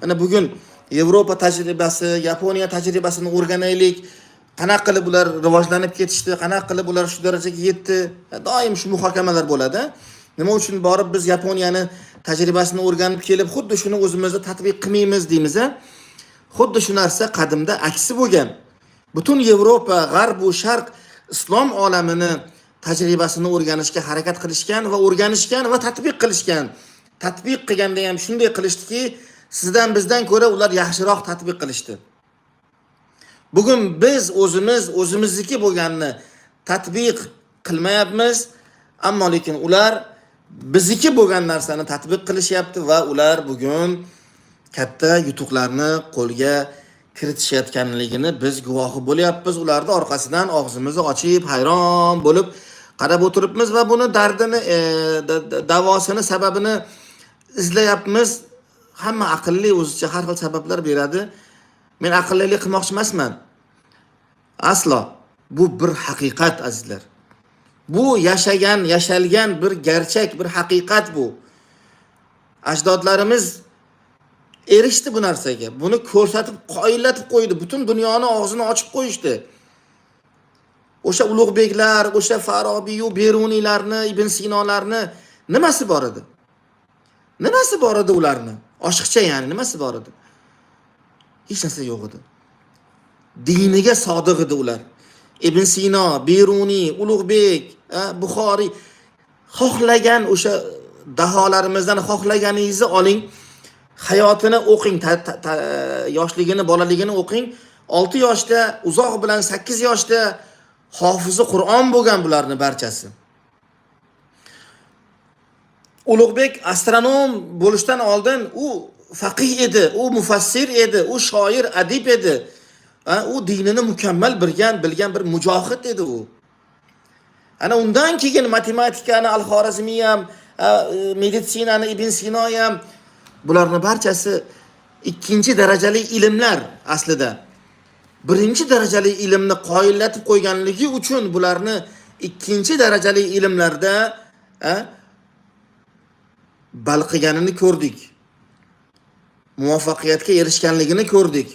Ana bugun Yevropa tajribasi, Yaponiya tajribasini o'rganaylik. Qanaqa qilib ular rivojlanib ketishdi, qanaqa qilib ular shu darajaga yetdi. Doim shu muhokamalar bo'ladi. Nima uchun borib biz Yaponiyani tajribasini o'rganib kelib, xuddi shuni o'zimizda tatbiq qilmaymiz deymiz. Xuddi shu narsa qadimda aksi bo'lgan. Butun Yevropa, G'arb va Sharq islom olamini tajribasini o'rganishga harakat qilishgan va o'rganishgan va tatbiq qilishgan. Tatbiq qilganda ham shunday qilishdiki, sizdan bizdan ko'ra ular yaxshiroq tatbiq qilishdi. Bugun biz o'zimizniki bo'lganini tatbiq qilmayapmiz, ammo lekin ular bizniki bo'lgan narsani tatbiq qilishyapti va ular bugun katta yutuqlarni qo'lga kiritishayotganligini biz guvohi bo'lyapmiz. Ularning orqasidan og'zimizni ochib, hayron bo'lib qarab o'tiribmiz va buni dardini, davosini, sababini izlayapmiz. Hamma aqlli o'zicha har xil sabablar beradi. Men aqllilik qilmoqchi emasman. Aslo. Bu bir haqiqat azizlar. Bu yashalgan bir gerçek, bir haqiqat bu. Ajdodlarimiz erishdi bu narsaga. Buni ko'rsatib, qoyillatib qo'ydi. Butun dunyoni og'zini ochib qo'yishdi. O'sha ulug'beklar, o'sha Farabiy, Beruniylarni, Ibn Sinolarni nimasi bor edi? Nimasi bor edi ularni? Oshiqcha, ya'ni nimasi bor edi? Hech narsa yo'q edi. Diniga sodiq edi ular. Ibn Sino, Beruniy, Ulug'bek, Buxoriy xohlagan o'sha daholarimizdan xohlaganingizni oling, hayotini o'qing, yoshligini, bolaligini o'qing. 6 yoshda, uzoq bilan 8 yoshda hofizi Qur'on bo'lgan bularning barchasi. Ulug'bek astronom bo'lishdan oldin u faqih edi, u mufassir edi, u shoir, adib edi. U dinini mukammal bilgan bir mujohid edi u. Ana undan keyin matematikani Al-Xorazmiy ham, meditsinani Ibn Sino ham, bularning barchasi ikkinchi darajali ilmlar aslida. Birinchi darajali ilmni qoyillatib qo'yganligi uchun bularni ikkinchi darajali ilmlarda balqiganini ko'rdik. Muvaffaqiyatga erishganligini ko'rdik.